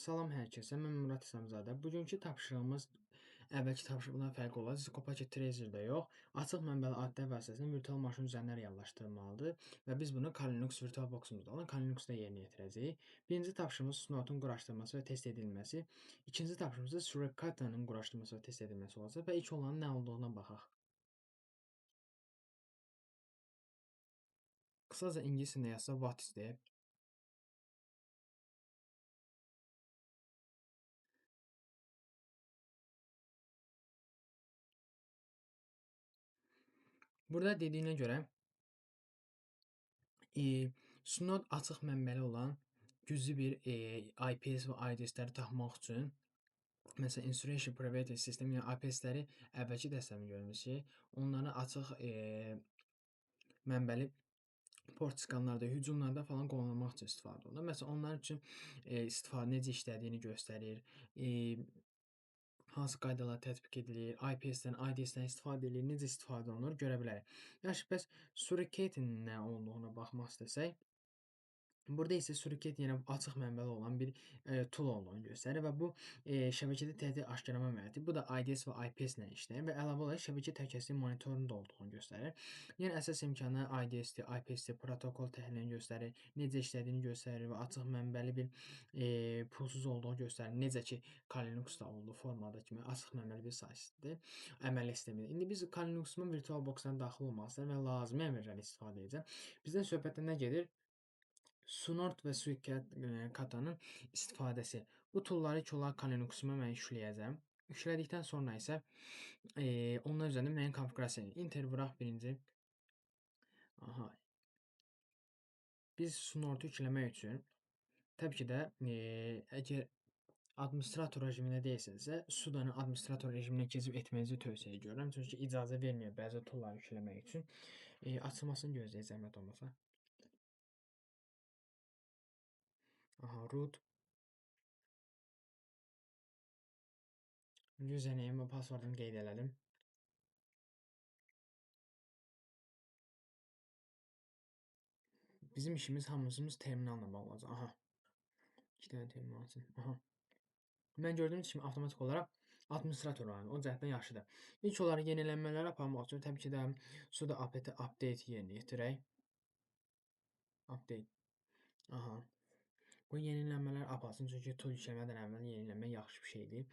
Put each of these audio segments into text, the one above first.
Salam hər kəsə, mən Murad İslamzadə. Bugünkü tapşırığımız əvvəlki tapşırıqdan fərqli olaraq Skopachi Trezor'da yox, açıq mənbəli adlər vasitəsilə virtual maşın üzərindən reallaşdırılmalıdır və biz bunu Kali-Linux virtual boxumuzda olan Kali-Linuxda yerinə yetirəcəyik. Birinci tapşırığımız Snowd'un quraşdırılması və test edilməsi. İkinci tapşırığımız da Suricata-nın quraşdırılması və test edilməsi olacaq və ilk olanın nə olduğuna baxaq. Qısaca ingilis dilində yazsa what is deyib. Burada dediyinə görə Snowd açıq mənbəli olan güclü bir IPS və IDS'ləri tapmaq üçün məsələn Installation Private System yəni IPS-ləri əvvəlki dərslərini görmüşük. Onların açıq mənbəli port skanlarda, hücumlarda falan qovlamaq üçün istifadə olunur. Məsələn, onlar üçün istifadə necə işlədiyini göstərir. Hansı qaydalar tətbiq edilir, IPS-dən, IDS-dən istifadə edilir, necə istifadə olunur görə bilərik. Yaxşı, bəs Suricata-nin nə olduğuna baxmaq istəsək, burada isə Suricata yəni açıq mənbəli olan bir tool olduğunu göstərir və bu şəbəkədə tədqiq aşkarlama əməliyyatı. Bu da IDS və IPS-lə işləyir və əlavə olaraq şəbəkə təhlükəsizliyi monitorinun da olduğunu göstərir. Yəni əsas imkanı IDS-dir, IPS-dir, protokol təhlilini göstərir, necə işlədiyini göstərir və açıq mənbəli bir pulsuz olduğunu göstərir. Necə ki Kali-Linuxda olduğu formada kimi açıq mənbəli bir sayəsidir, əməliyyat sistemidir. İndi biz Kali-Linuxun virtual box-dan daxil olmasına və lazımi əmrlərdən istifadə edəcəm. Bizdən söhbətdə nə gedir? Snort və Suricata-nın istifadəsi. Bu toolları ilk olaraq Kali-Linuxuma mən yükləyəcəm. Yüklədikdən sonra isə onlar üzərində müəyyən konfiqurasiya edir. Enter vuraq birinci. Aha. Biz Snortu yükləmək üçün təbii ki də əgər administrator rejiminə deyilsənsə, sudo'nun administrator rejiminə keçib etməyinizi tövsiyə edirəm. Çünki icazə vermir bəzi toolları yükləmək üçün. Açılmasını gözləyək zəhmət olmasa. Aha, root. Username və password'umu qeyd elədim. Bizim işimiz hamımız terminalla bağlı olacaq. Aha. 2 dənə terminal üçün. Aha. Mən gördüyünüz kimi avtomatik olaraq administrator var. O cəhətdən yaxşıdır. İlk olaraq yenilənmələri aparmaq üçün təbii ki də sudo apt update yerinə yetirək. Update. Aha. Bu yenilənmələr aparsın, çünki tool yükləmədən əvvəl yenilənmə yaxşı bir şeydir.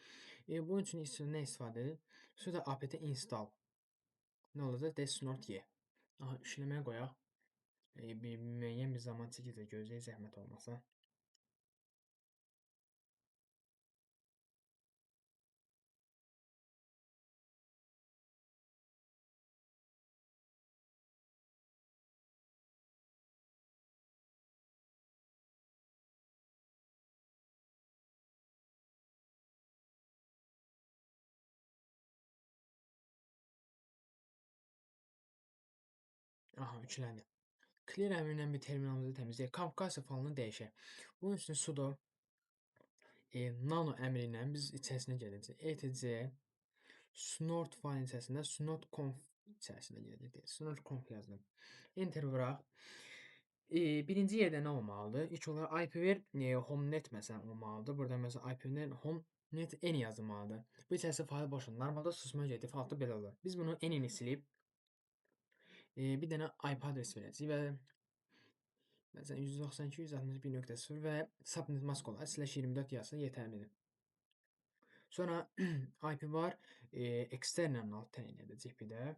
Bunun üçün nə istifadə edir? Sudo apt install. Nə olacaq? Desnort y. Aha, işləməyə qoyaq. Bir müəyyən bir zaman çəkəcək, gözləyək zəhmət olmasa. Aha, yükləndi. Clear əmrindən bir terminalımızı təmizləyək. Konfigurasiya faylını dəyişək. Bunun üçün sudo nano əmri ilə biz içərisinə gedəcək. etc snort faylın içərisində snort.conf içərisinə gedəcək. Snort.conf yazdım. Enter vuraq. Birinci yerdə nə olmalıdır? İlk olaraq IPv homenet məsələn olmalıdır. Burada məsələn IPv homenet n yazılmalıdır. Bu içərisində fayl boşdur. Normalda susma defaultda belə olur. Biz bunu n-ini silib bir dənə IP adres verəcəyik və məsələn 192.161.0 və subnet mask olaraq /24 yazsa yetərlidir. Sonra IP var, external alt təyin edəcək bir də.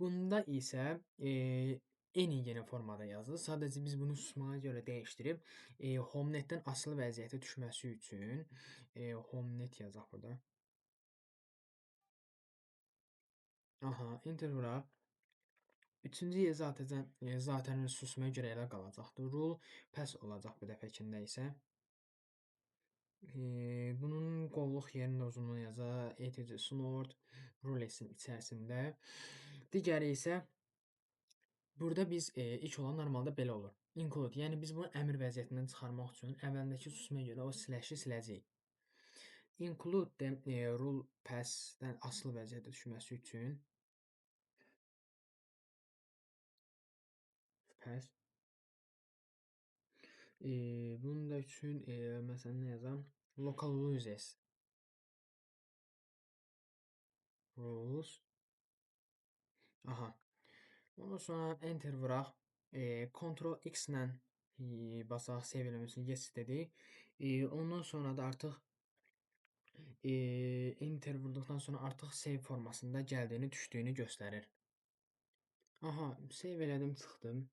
Bunda isə eyni yenə formada yazılır. Sadəcə biz bunu susmağa görə dəyişdirib homenetdən asılı vəziyyətə düşməsi üçün homenet yazaq burada. Aha, enter vuraq. Üçüncü yer zaten susmaya görə elə qalacaqdır. Rule pass olacaq bu dəfəkində isə. Bunun qovluq yerinin uzunluğunu yazaq. etc snort rulesin içərisində. Digəri isə burada biz ilk olan normalda belə olur. Include, yəni biz bunu əmr vəziyyətindən çıxarmaq üçün əvvəlindəki susmaya görə o slash-i siləcəyik. Include də rule pass-dən asılı vəziyyətə düşməsi üçün pass Bunun da üçün məsələn nə yazam? Local rules. Aha. Ondan sonra enter vuraq. Ctrl X ilə basaq save eləməsin. Yes dedik. Ondan sonra da artıq enter vurduqdan sonra artıq save formasında gəldiyini, düşdüyünü göstərir. Aha, save elədim, çıxdım.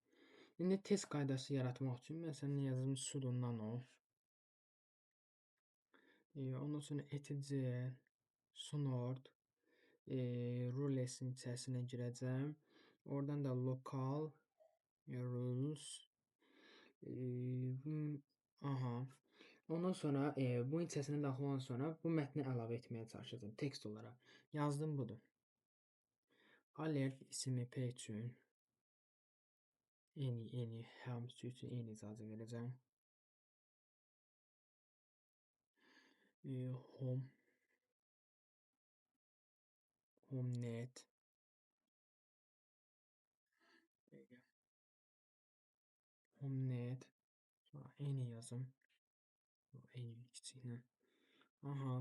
İndi test qaydası yaratmaq üçün məsələn yazım sudo nano. Ondan sonra etc snort rulesin içərisinə girəcəm. Oradan da local rules aha. Ondan sonra bu içərisinə daxil olan sonra bu mətni əlavə etməyə çalışacağam tekst olaraq. Yazdım budur. Alert SMP üçün eni hamısı üçün eyni icazə verəcəm. Home net home net sonra eni yazım. Eni kiçiklə. Aha.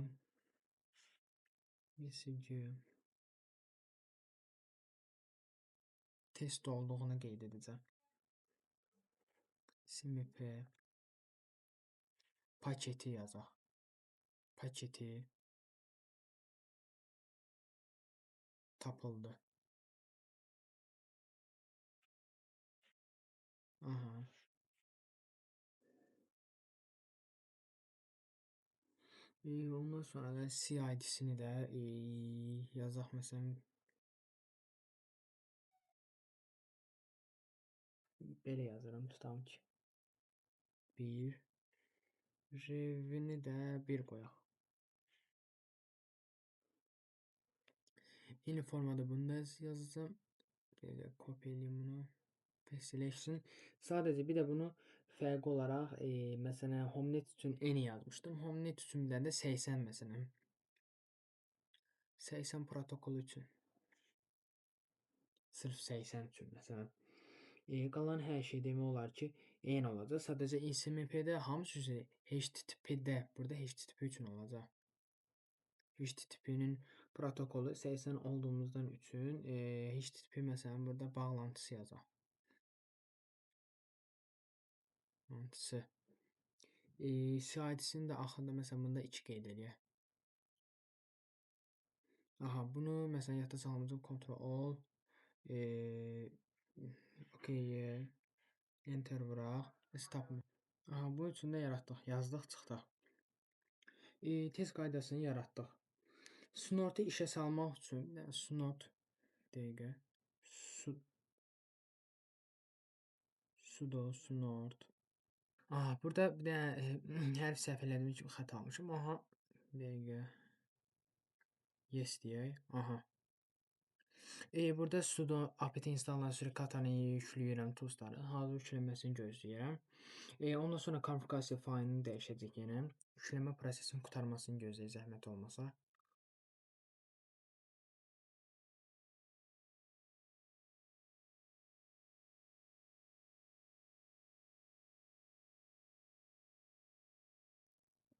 ECG test olduğunu qeyd edəcəm. SMP paketi yazaq. Paketi tapıldı. Aha. Ondan sonra da CID'sini də yazaq məsələn belə yazıram tutam ki 1 revini də 1 qoyaq. Eyni formada bunu da yazacağım. Belə kopyalayım bunu. Selection. Sadəcə bir də bunu fərqi olaraq məsələn Homenet üçün eni yazmışdım. Homenet üçün bir də 80 məsələn. 80 protokol üçün. Sırf 80 üçün məsələn. Qalan hər şey demək olar ki, eyni olacaq. Sadəcə XMP-də hamısı üzrə HTTP-də, burada HTTP üçün olacaq. HTTP-nin protokolu 80 olduğumuzdan üçün HTTP məsələn burada bağlantısı yazaq. Bağlantısı. CID-sini də axırda məsələn bunda 2 qeyd edək. Aha, bunu məsələn yadda saxlamamızın Ctrl OK enter vuraq. Stop. Aha, bu üçün də yaratdıq. Yazdıq, çıxdıq. Test qaydasını yaratdıq. Snort'u işə salmaq üçün snort dəqiqə sudo snort. Aha, burada bir də hərf səhv elədiyim kimi xəta almışam. Aha, dəqiqə. Yes deyək. Aha. Burada sudo apt installdan sonra katanı yükləyirəm tuzları. Hazır yüklənməsini gözləyirəm. Ondan sonra konfigurasiya faylını dəyişəcək yenə. Yüklənmə prosesinin qurtarmasını gözləyək zəhmət olmasa.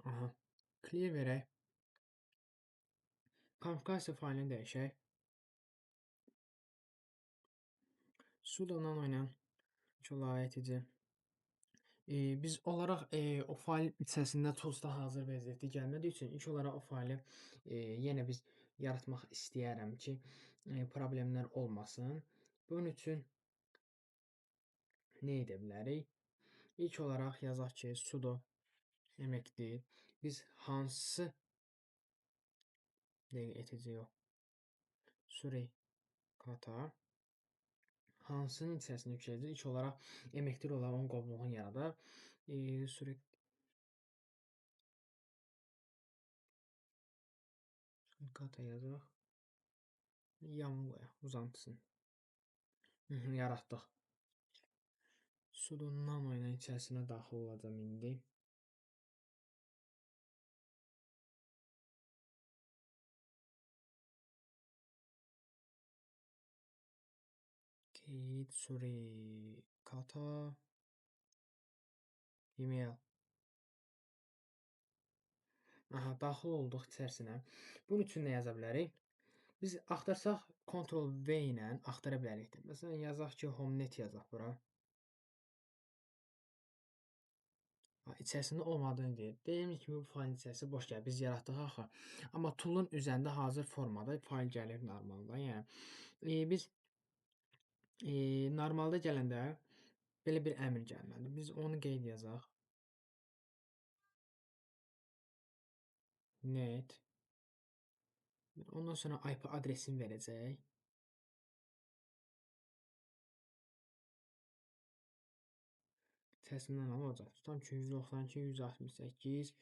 Aha. Clear verək. Konfigurasiya faylını dəyişək. Sudo nano ilə vilayət edici. Biz olaraq o fayl içərisində tools-da hazır vəziyyətdə gəlmədiyi üçün ilk olaraq o faylı yenə biz yaratmaq istəyərəm ki, problemlər olmasın. Bunun üçün nə edə bilərik? İlk olaraq yazaq ki, sudo eməkdir. Biz hansı etc yox. Suricata hansının içərisində yükləyəcək? İlk olaraq eməkdir olan onun qovluğunu yaradaq. Suricata yazaq. Yanı qoyaq, uzantısını. Yaratdıq. Sudo nano ilə içərisinə daxil olacam indi. Kate suricata email. Aha, daxil olduq içərisinə. Bunun üçün nə yaza bilərik? Biz axtarsaq Ctrl V ilə axtara bilərik də. Məsələn, yazaq ki, HomeNet yazaq bura. İçərisində olmadığını deyir. Dediyimiz kimi bu faylın içərisi boş gəlir. Biz yaratdıq axı. Amma tool'un üzərində hazır formada fayl gəlir normalda. Yəni biz normalda gələndə belə bir əmr gəlməlidir. Biz onu qeyd yazaq. Net. Ondan sonra IP adresini verəcək. İçərisindən alacaq. Tutam ki 192 168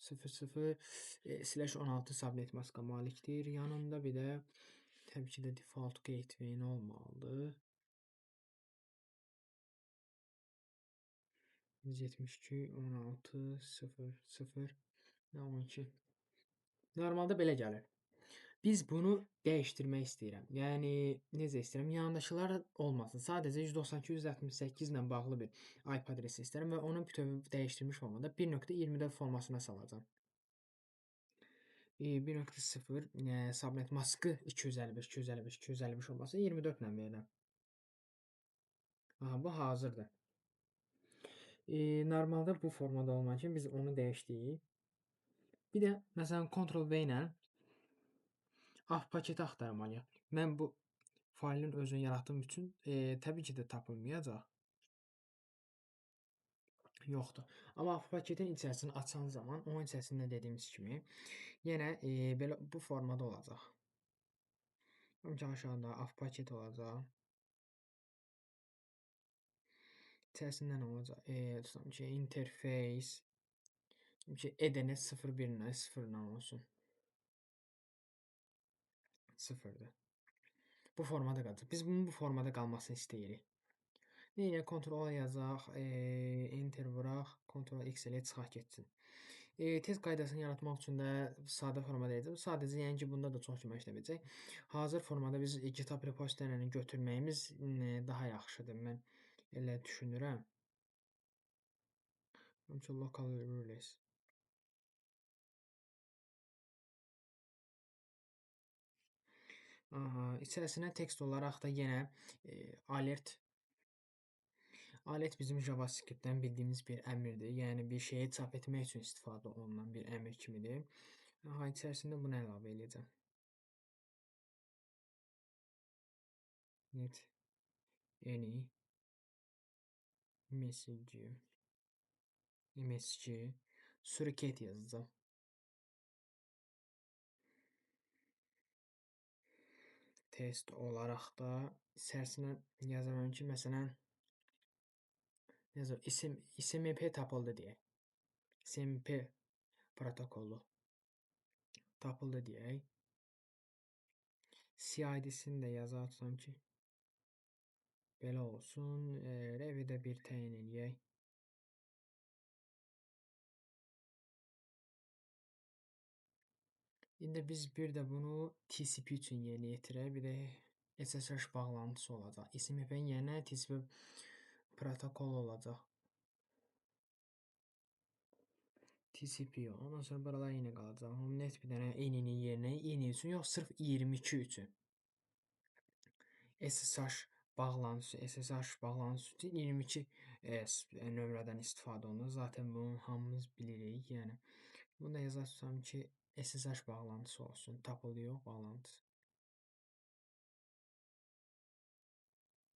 00/16 subnet maska malikdir. Yanında bir də təbii ki də default gateway olmalıdır. 172 16 00 12. Normalda belə gəlir. Biz bunu dəyişdirmək istəyirəm. Yəni necə istəyirəm? Yanındakılar olmasın. Sadəcə 192.168 ilə bağlı bir IP adresi istəyirəm və onu bütöv dəyişdirmiş formada 1.24 formasına salacağam. 1.0 subnet maskı 255 255 255 olması 24 ilə verirəm. Aha, bu hazırdır. Normalda bu formada olmaq üçün biz onu dəyişdik. Bir də məsələn Ctrl V ilə AF paketi axtarmalıyıq. Mən bu faylın özünü yaratdığım üçün təbii ki də tapılmayacaq. Yoxdur. Amma AF paketin içərisini açan zaman onun içərisində dediyimiz kimi yenə belə bu formada olacaq. Öncə aşağıda AF paket olacaq. İçərisindən olacaq. Tutalım ki interface Ethernet 01 ilə 0 ilə olsun. 0'dır. Bu formada qalacaq. Biz bunun bu formada qalmasını istəyirik. Neyə Ctrl A yazaq, Enter vuraq, Ctrl X ilə çıxaq getsin. Test qaydasını yaratmaq üçün də sadə formada edəcəm. Sadəcə yəni ki, bunda da çox kömək işləməyəcək. Hazır formada biz GitHub repository'ini götürməyimiz daha yaxşıdır. Mən elə düşünürəm. Həmçinin local release. Aha, içərisinə tekst olaraq da yenə alert bizim JavaScript-dən bildiyimiz bir əmrdir. Yəni bir şeyi çap etmək üçün istifadə olunan bir əmr kimidir. Aha, içərisində bunu əlavə edəcəm. Net any message surricate yazacağım. Test olaraq da içərisinə yazıram ki, məsələn SMP tapıldı deyək. SMP protokolu tapıldı deyək. CID-sini də yazaq ki, belə olsun. Revidə bir təyin edək. İndi biz bir də bunu TCP üçün yerinə yetirək. Bir də SSH bağlantısı olacaq. SMP-nin yerinə TCP protokol olacaq. TCP o. Ondan sonra buralar yenə qalacaq. Net bir dənə eninin yerinə eni üçün yox, sırf 22 üçün. SSH bağlantısı üçün 22 nömrədən istifadə olunur. Zaten bunu hamımız bilirik. Yəni bunu da yazarsam ki, SSH bağlantısı olsun. Tapıldı yox, bağlantısı.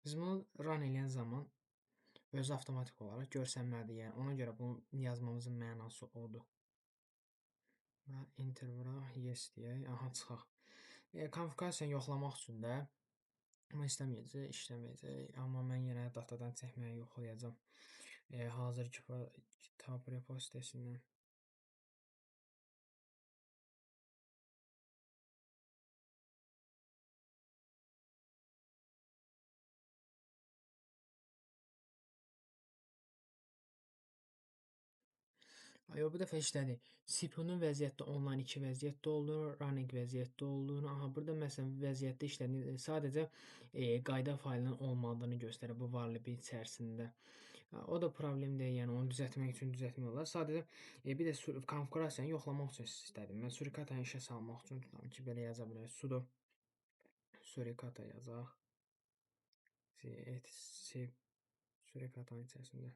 Biz bunu run eləyən zaman özü avtomatik olaraq görsənməlidir. Yəni ona görə bunu yazmamızın mənası odur. Və enter vuraq, yes deyək. Aha, çıxaq. Konfigurasiyanı yoxlamaq üçün də amma istəməyəcək, işləməyəcək. Amma mən yenə datadan çəkməyi yoxlayacağam. Hazır GitHub repository'sindən. Yox, bu dəfə işlədi. CPU-nun vəziyyətdə online 2 vəziyyətdə olduğunu, running vəziyyətdə olduğunu, aha burada məsələn vəziyyətdə işlədiyini sadəcə qayda faylının olmadığını göstərir bu var libin içərisində. O da problem deyil, yəni onu düzəltmək üçün düzəltmək olar. Sadəcə bir də konfigurasiyanı yoxlamaq üçün istədim. Mən surikatanı işə salmaq üçün tutam ki, belə yaza bilərik. Sudo surikata yazaq. C surikatanın içərisində.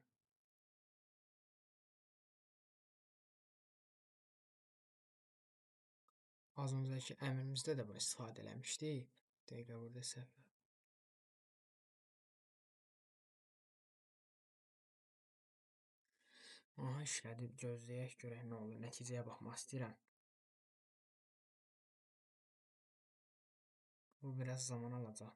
Az öncəki əmrimizdə də bunu istifadə eləmişdik. Dəqiqə burada səhv. Aha, işlədi. Gözləyək görək nə olur. Nəticəyə baxmaq istəyirəm. Bu biraz zaman alacaq.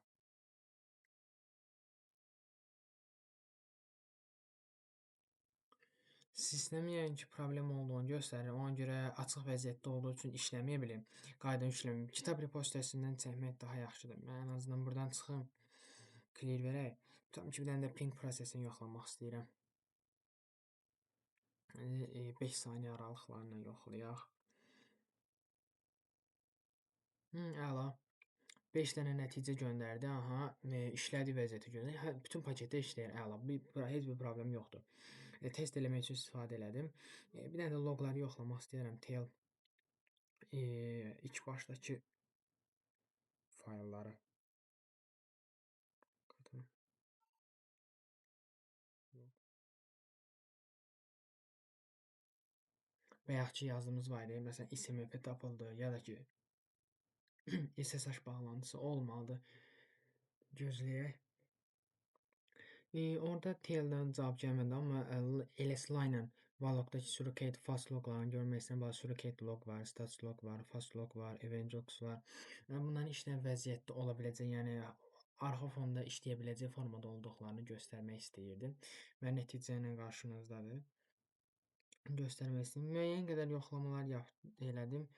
Sistem yəqin problem olduğunu göstərir. Ona görə açıq vəziyyətdə olduğu üçün işləməyə bilir. Qayda yükləmir. Kitab repozitəsindən çəkmək daha yaxşıdır. Mən ən azından buradan çıxım. Clear verək. Tutam ki, bir dənə də ping prosesini yoxlamaq istəyirəm. 5 saniyə aralıqlarla yoxlayaq. Əla. 5 dənə nəticə göndərdi. Aha, işlədi vəziyyəti göndərdi. Hə, bütün paketdə işləyir. Əla. Heç bir problem yoxdur. Test eləmək üçün istifadə elədim. Bir dənə də loqları yoxlamaq istəyirəm. Tail ilk başdakı faylları. Bayaq ki yazdığımız var idi. Məsələn, SMF tapıldı ya da ki SSH bağlantısı olmadı. Gözləyək. Orada taildən cavab gəlmədi, amma ls-line ilə Valogdakı surrogate fast loglarını görmək istəyirəm. Bax, surrogate log var, stats log var, fast log var, event logs var. Bunların işləyən vəziyyətdə ola biləcək, yəni arxa fonda işləyə biləcək formada olduqlarını göstərmək istəyirdim və nəticə ilə qarşınızdadır. Göstərmək istəyirəm. Müəyyən qədər yoxlamalar elədim.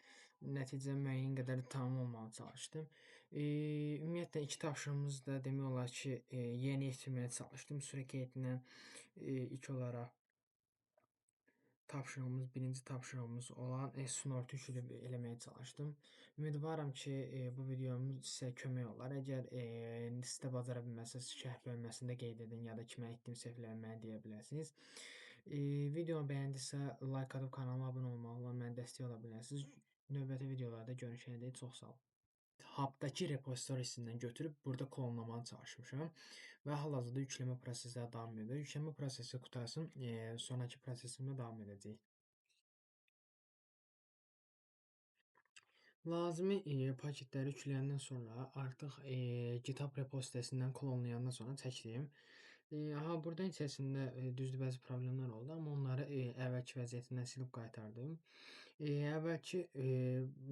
Nəticə müəyyən qədər tamam olmağa çalışdım. Ümumiyyətlə 2 tapşırığımız da demək olar ki, yerinə yetirməyə çalışdım. Surrogate-lə ilk olaraq birinci tapşırığımız olan Snort-u yükləb eləməyə çalışdım. Ümidvaram ki, bu videomuz sizə kömək olar. Əgər sizdə bacara bilməsəz, şərh bölməsində qeyd edin ya da kimə etdiyim səhvləri mənə deyə bilərsiniz. Videomu bəyəndisə, like atıb kanalıma abunə olmaqla mənə dəstək ola bilərsiniz. Növbəti videolarda görüşəndə çox sağ olun. Hub'dakı repozitorisindən götürüb burada klonlamağa çalışmışam və hal-hazırda yükləmə prosesi davam edir. Yükləmə prosesi qurtarsın, sonrakı prosesimə davam edəcəyik. Lazımi paketləri yükləyəndən sonra artıq GitHub repozitəsindən klonlayandan sonra çəkdim. Aha, burada içərisində düzdür bəzi problemlər oldu, amma onları əvvəlki vəziyyətindən silib qaytardım. Əvvəlki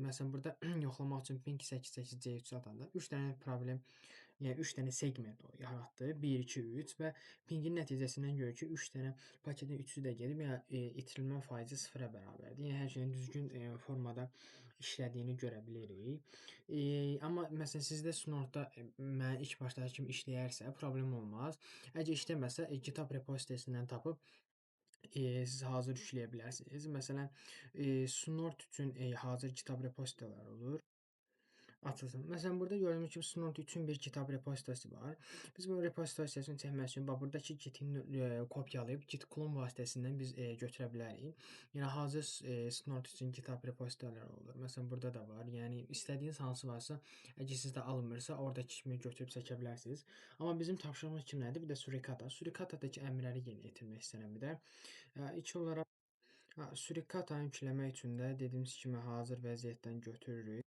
məsələn burada yoxlamaq üçün ping 888C3 atanda 3 dənə problem, yəni 3 dənə segment o yaratdı. 1, 2, 3 və pingin nəticəsindən görürük ki, 3 dənə paketin üçü də gedib, yəni itirilmə faizi 0-a bərabərdir. Yəni hər şeyin düzgün formada işlədiyini görə bilirik. Amma məsələn sizdə Snort-da mən ilk başdakı kimi işləyərsə problem olmaz. Əgər işləməsə GitHub repozitesindən tapıb siz hazır yükləyə bilərsiniz. Məsələn, Snort üçün hazır GitHub repozitoları olur. Açılsın. Məsələn, burada gördüyünüz kimi Snort üçün bir GitHub repozitosi var. Biz bu repozitoriyasını çəkmək üçün bax buradakı Git-in kopyalayıb Git clone vasitəsilə biz götürə bilərik. Yəni hazır Snort üçün GitHub repozitoriyaları olur. Məsələn, burada da var. Yəni istədiyiniz hansı varsa, əgər sizdə alınmırsa, oradakı kimi götürüb çəkə bilərsiniz. Amma bizim tapşırığımız kimlərdir? Bir də Suricata. Suricata-dakı əmrləri yerinə yetirmək istəyirəm bir də. İlk olaraq Suricata-nı yükləmək üçün də dediyimiz kimi hazır vəziyyətdən götürürük.